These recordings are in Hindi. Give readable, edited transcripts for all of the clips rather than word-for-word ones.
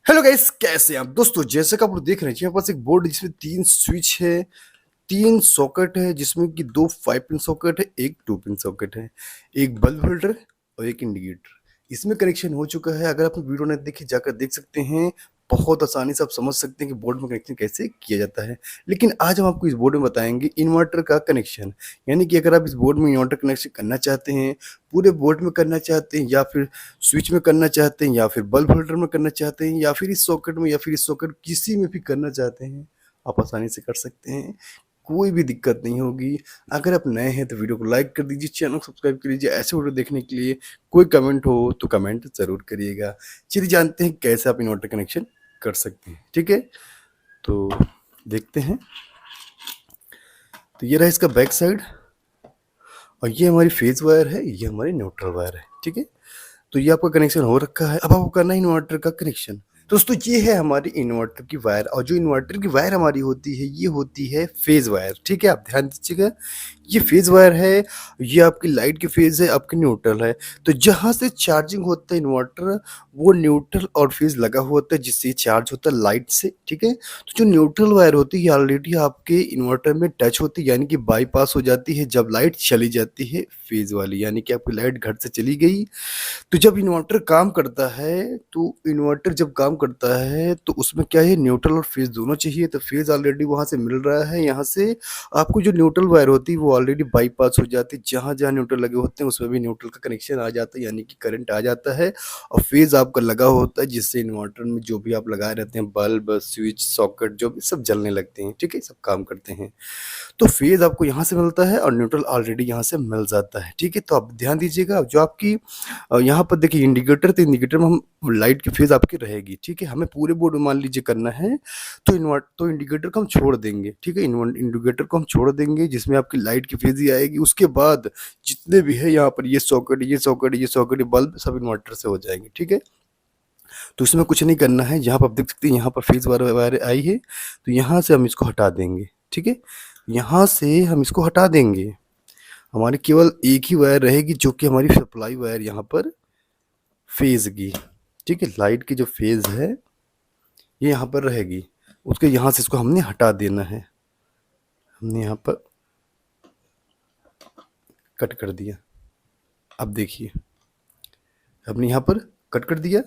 हेलो गाइस, कैसे हैं आप दोस्तों। जैसे कि आप लोग देख रहे हैं यहाँ पास एक बोर्ड जिसमें 3 स्विच है, 3 सॉकेट है, जिसमें कि 2 5 पिन सॉकेट है, एक 2 पिन सॉकेट है, एक बल्ब होल्डर और एक इंडिकेटर। इसमें कनेक्शन हो चुका है। अगर आपने वीडियो नहीं देखी जाकर देख सकते हैं। बहुत आसानी से आप समझ सकते हैं कि बोर्ड में कनेक्शन कैसे किया जाता है। लेकिन आज हम आपको इस बोर्ड में बताएंगे इन्वर्टर का कनेक्शन। यानी कि अगर आप इस बोर्ड में इन्वर्टर कनेक्शन करना चाहते हैं, पूरे बोर्ड में करना चाहते हैं, या फिर स्विच में करना चाहते हैं, या फिर बल्ब होल्डर में करना चाहते हैं, या फिर इस सॉकेट में, या फिर इस सॉकेट किसी में भी करना चाहते हैं, आप आसानी से कर सकते हैं। कोई भी दिक्कत नहीं होगी। अगर आप नए हैं तो वीडियो को लाइक कर दीजिए, चैनल को सब्सक्राइब कर लीजिए ऐसे वीडियो देखने के लिए। कोई कमेंट हो तो कमेंट ज़रूर करिएगा। चलिए जानते हैं कैसे आप इन्वर्टर कनेक्शन कर सकते हैं। ठीक है, तो देखते हैं। तो ये रहा इसका बैक साइड, और ये हमारी फेज वायर है, ये हमारी न्यूट्रल वायर है। ठीक है, तो ये आपका कनेक्शन हो रखा है। अब आपको करना है इन्वर्टर का कनेक्शन। दोस्तों ये है हमारी इन्वर्टर की वायर, और जो इन्वर्टर की वायर हमारी होती है ये होती है फेज वायर। ठीक है, आप ध्यान दीजिएगा, ये फेज वायर है, ये आपकी लाइट की फेज है, आपकी न्यूट्रल है। तो जहाँ से चार्जिंग होता है इन्वर्टर, वो न्यूट्रल और फेज लगा हुआ होता है, जिससे ये चार्ज होता है लाइट से। ठीक है, तो जो न्यूट्रल वायर होती है ये ऑलरेडी आपके इन्वर्टर में टच होती है, यानी कि बाईपास हो जाती है जब लाइट चली जाती है फेज वाली, यानी कि आपकी लाइट घर से चली गई। तो जब इन्वर्टर काम करता है, तो इन्वर्टर जब काम करता है तो उसमें क्या है, न्यूट्रल और फेज दोनों चाहिए। तो फेज ऑलरेडी वहाँ से मिल रहा है, यहाँ से आपको जो न्यूट्रल वायर होती है वो ऑलरेडी बाईपास हो जाती है। जहाँ जहाँ न्यूट्रल लगे होते हैं उसमें भी न्यूट्रल का कनेक्शन आ जाता है, यानी कि करंट आ जाता है। और फेज आपका लगा होता है, जिससे इन्वर्टर में जो भी आप लगाए रहते हैं, बल्ब, स्विच, सॉकेट, जो भी सब जलने लगते हैं। ठीक है, सब काम करते हैं। तो फेज आपको यहाँ से मिलता है और न्यूट्रल ऑलरेडी यहाँ से मिल जाता है। ठीक है, तो आप ध्यान दीजिएगा। जो आपकी यहाँ पर देखिए इंडिकेटर, तो इंडिकेटर में हम लाइट की फेज आपकी रहेगी। ठीक है, हमें पूरे बोर्ड में मान लीजिए करना है, तो इंडिकेटर को हम छोड़ देंगे। ठीक है, इंडिकेटर को हम छोड़ देंगे, जिसमें आपकी लाइट की फेज ही आएगी। उसके बाद जितने भी है यहाँ पर, ये सॉकेट, ये सॉकेट, ये सॉकेट, बल्ब, सब इन्वर्टर से हो जाएंगे। ठीक है, तो इसमें कुछ नहीं करना है। जहाँ पर आप देख सकते हैं यहाँ पर फेज वायर आई है, तो यहाँ से हम इसको हटा देंगे। ठीक है, यहाँ से हम इसको हटा देंगे। हमारी केवल एक ही वायर रहेगी, जो कि हमारी सप्लाई वायर यहाँ पर फेज की। ठीक है, लाइट की जो फेज है ये यहाँ पर रहेगी। उसके यहाँ से इसको हमने हटा देना है। हमने यहाँ पर कट कर दिया। अब देखिए, हमने यहाँ पर कट कर दिया।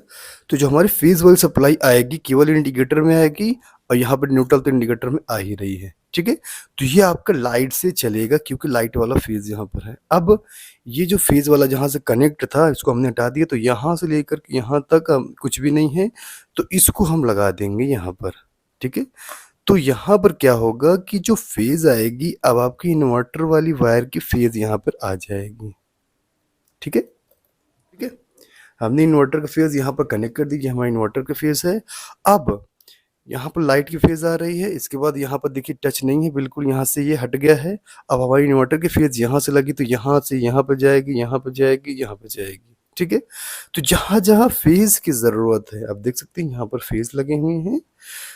तो जो हमारी फेज वाली सप्लाई आएगी केवल इंडिकेटर में आएगी, और यहाँ पर न्यूट्रल तो इंडिकेटर में आ ही रही है। ठीक है, तो ये आपका लाइट से चलेगा, क्योंकि लाइट वाला फेज यहाँ पर है। अब ये जो फेज वाला जहाँ से कनेक्ट था, इसको हमने हटा दिया। तो यहाँ से लेकर के यहाँ तक कुछ भी नहीं है, तो इसको हम लगा देंगे यहाँ पर। ठीक है, तो यहाँ पर क्या होगा कि जो फेज आएगी, अब आपकी इन्वर्टर वाली वायर की फेज यहाँ पर आ जाएगी। ठीक है, ठीक है, हमने इन्वर्टर का फेज यहाँ पर कनेक्ट कर दी, ये हमारा इन्वर्टर का फेज है। अब यहाँ पर लाइट की फेज आ रही है। इसके बाद यहाँ पर देखिए टच नहीं है, बिल्कुल यहाँ से ये हट गया है। अब हमारी इन्वर्टर की फेज यहाँ से लगी, तो यहाँ से यहाँ पर जाएगी, यहाँ पर जाएगी, यहाँ पर जाएगी। ठीक है, तो जहाँ जहाँ फेज की ज़रूरत है, आप देख सकते हैं यहाँ पर फेज लगे हुए हैं।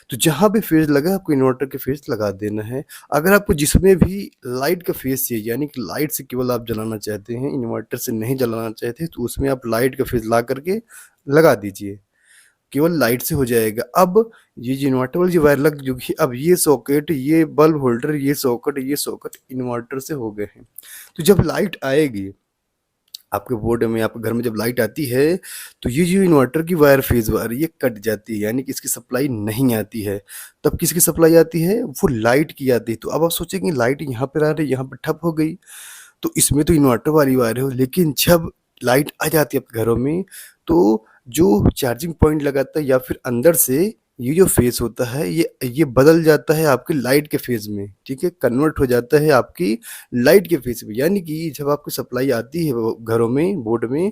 तो जहाँ भी फेज लगा आपको इन्वर्टर के फेज लगा देना है। अगर आपको जिसमें भी लाइट का फेज चाहिए, यानी कि लाइट से केवल आप जलाना चाहते हैं, इन्वर्टर से नहीं जलाना चाहते, तो उसमें आप लाइट का फेज ला करके लगा दीजिए, केवल लाइट से हो जाएगा। अब ये जो इन्वर्टर वाली जो वायर लग चुकी है, अब ये सॉकेट, ये बल्ब होल्डर, ये सॉकेट, ये सॉकेट इन्वर्टर से हो गए हैं। तो जब लाइट आएगी आपके बोर्ड में, आपके घर में जब लाइट आती है, तो ये जो इन्वर्टर की वायर, फेज वायर, ये कट जाती है, यानी कि इसकी सप्लाई नहीं आती है। तब किसकी सप्लाई आती है, वो लाइट की आती है। तो अब आप सोचेंगे लाइट यहाँ पर आ रही है, यहाँ पर ठप हो गई, तो इसमें तो इन्वर्टर वाली वायर है। लेकिन जब लाइट आ जाती है आपके घरों में, तो जो चार्जिंग पॉइंट लगाता है, या फिर अंदर से ये जो फेज होता है, ये बदल जाता है आपके लाइट के फेज में। ठीक है, कन्वर्ट हो जाता है आपकी लाइट के फेज में। यानी कि जब आपकी सप्लाई आती है घरों में, बोर्ड में,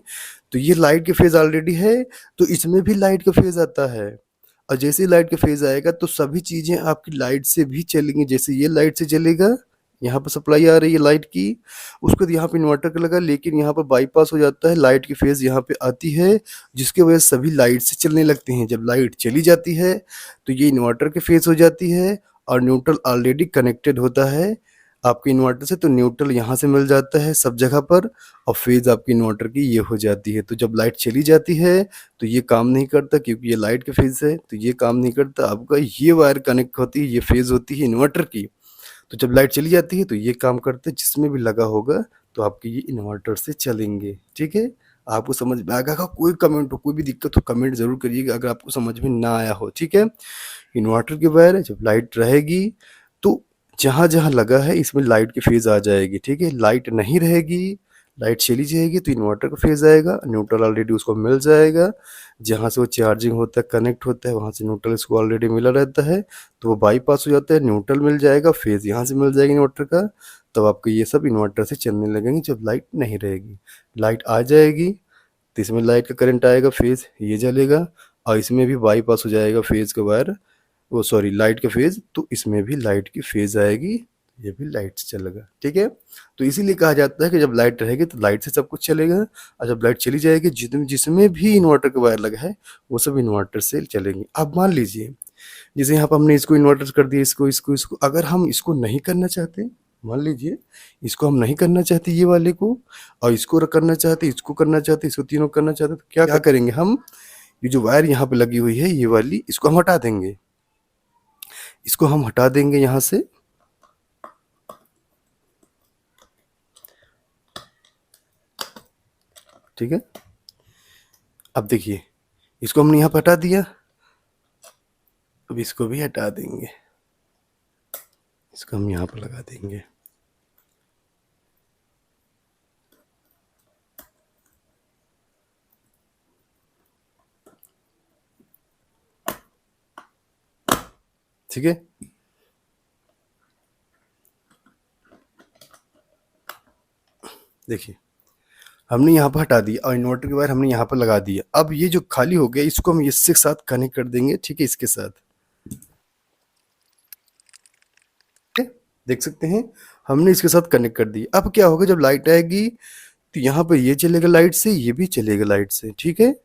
तो ये लाइट के फेज ऑलरेडी है, तो इसमें भी लाइट का फेज आता है। और जैसे ही लाइट का फेज आएगा, तो सभी चीज़ें आपकी लाइट से भी चलेंगी। जैसे ये लाइट से चलेगा, यहाँ पर सप्लाई आ रही है लाइट की, उसके बाद यहाँ पे इन्वर्टर का लगा, लेकिन यहाँ पर बाईपास हो जाता है, लाइट की फेज यहाँ पे आती है, जिसकी वजह से सभी लाइट से चलने लगती हैं। जब लाइट चली जाती है, तो ये इन्वर्टर की फेज हो जाती है, और न्यूट्रल ऑलरेडी कनेक्टेड होता है आपके इन्वर्टर से, तो न्यूट्रल यहाँ से मिल जाता है सब जगह पर, और फेज़ आपकी इन्वर्टर की ये हो जाती है। तो जब लाइट चली जाती है तो ये काम नहीं करता, क्योंकि ये लाइट का फेज़ है, तो ये काम नहीं करता। आपका ये वायर कनेक्ट होती है, ये फेज़ होती है इन्वर्टर की। तो जब लाइट चली जाती है तो ये काम करते हैं, जिसमें भी लगा होगा तो आपके ये इन्वर्टर से चलेंगे। ठीक है, आपको समझ में आ गया? कोई कमेंट हो, कोई भी दिक्कत हो, कमेंट ज़रूर करिएगा अगर आपको समझ में ना आया हो। ठीक है, इन्वर्टर के वायर जब लाइट रहेगी तो जहाँ जहाँ लगा है इसमें लाइट की फेज़ आ जाएगी। ठीक है, लाइट नहीं रहेगी, लाइट चली जाएगी तो इन्वर्टर का फेज़ आएगा, न्यूट्रल ऑलरेडी उसको मिल जाएगा। जहाँ से वो चार्जिंग होता है, कनेक्ट होता है, वहाँ से न्यूट्रल इसको ऑलरेडी मिला रहता है, तो वो बाईपास हो जाता है, न्यूट्रल मिल जाएगा, फेज़ यहाँ से मिल जाएगी इन्वर्टर का। तब आपको ये सब इन्वर्टर से चलने लगेंगे जब लाइट नहीं रहेगी। लाइट आ जाएगी तो इसमें लाइट का करंट आएगा, फेज़ ये जलेगा, और इसमें भी बाईपास हो जाएगा फेज़ का वायर, वो सॉरी लाइट का फेज़, तो इसमें भी लाइट की फेज़ आएगी, ये भी लाइट से चलेगा। ठीक है, तो इसीलिए कहा जाता है कि जब लाइट रहेगी तो लाइट से सब कुछ चलेगा, और जब लाइट चली जाएगी जिसमें भी इन्वर्टर का वायर लगा है वो सब इन्वर्टर से चलेंगे। अब मान लीजिए जैसे यहाँ पर हमने इसको इन्वर्टर कर दिया, इसको अगर हम इसको नहीं करना चाहते, मान लीजिए इसको हम नहीं करना चाहते ये वाले को, और इसको करना चाहते, इसको करना चाहते, इसको तीनों करना चाहते, तो क्या करेंगे हम? ये जो वायर यहाँ पे लगी हुई है ये वाली, इसको हम हटा देंगे, इसको हम हटा देंगे यहाँ से। ठीक है, अब देखिए इसको हमने यहाँ पे हटा दिया, अब इसको भी हटा देंगे, इसको हम यहाँ पर लगा देंगे। ठीक है, देखिए हमने यहाँ पर हटा दिया और इन्वर्टर के वायर हमने यहाँ पर लगा दिया। अब ये जो खाली हो गया इसको हम इसके साथ कनेक्ट कर देंगे। ठीक है, इसके साथ देख सकते हैं हमने इसके साथ कनेक्ट कर दिया। अब क्या होगा, जब लाइट आएगी तो यहाँ पे ये चलेगा लाइट से, ये भी चलेगा लाइट से। ठीक है,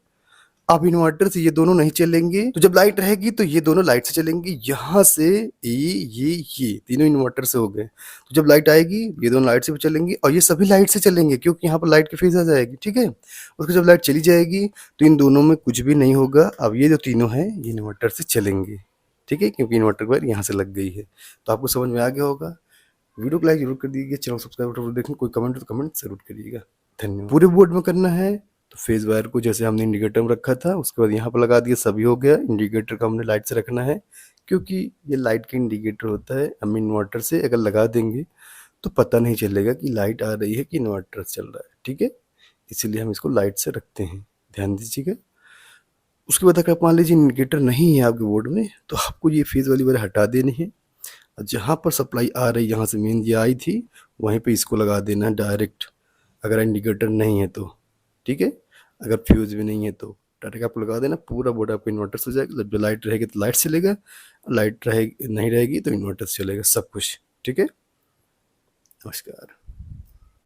अब इन्वर्टर से ये दोनों नहीं चलेंगे, तो जब लाइट रहेगी तो ये दोनों लाइट से चलेंगे। यहाँ से ये तीनों इन्वर्टर से हो गए, तो जब लाइट आएगी ये दोनों लाइट से भी चलेंगे, और ये सभी लाइट से चलेंगे क्योंकि यहाँ पर लाइट की फेज आ जाएगी। ठीक है, उसके जब लाइट चली जाएगी तो इन दोनों में कुछ भी नहीं होगा। अब ये जो तीनों हैं ये इन्वर्टर से चलेंगे। ठीक है, क्योंकि इन्वर्टर वायर यहाँ से लग गई है। तो आपको समझ में आ गया होगा। वीडियो को लाइक जरूर कर दीजिए, चैनल सब्सक्राइब देखने, कोई कमेंट हो तो कमेंट जरूर करिएगा। धन्यवाद। पूरे बोर्ड में करना है तो फेज वायर को जैसे हमने इंडिकेटर में रखा था उसके बाद यहाँ पर लगा दिया, सभी हो गया। इंडिकेटर का हमने लाइट से रखना है क्योंकि ये लाइट का इंडिकेटर होता है। हम इन्वर्टर से अगर लगा देंगे तो पता नहीं चलेगा कि लाइट आ रही है कि इन्वर्टर चल रहा है। ठीक है, इसीलिए हम इसको लाइट से रखते हैं, ध्यान दीजिएगा। उसके बाद अगर मान लीजिए इंडिकेटर नहीं है आपके बोर्ड में तो आपको ये फेज वाली वायर हटा देनी है, जहाँ पर सप्लाई आ रही, यहाँ से मेन ये आई थी वहीं पे इसको लगा देना है डायरेक्ट, अगर इंडिकेटर नहीं है तो। ठीक है, अगर फ्यूज भी नहीं है तो डायरेक्ट आपको लगा देना, पूरा बोर्ड आपको इन्वर्टर से हो जाएगा। जब लाइट रहेगी तो लाइट चलेगा, लाइट रहेगी नहीं रहेगी तो इन्वर्टर से चलेगा सब कुछ। ठीक है, नमस्कार।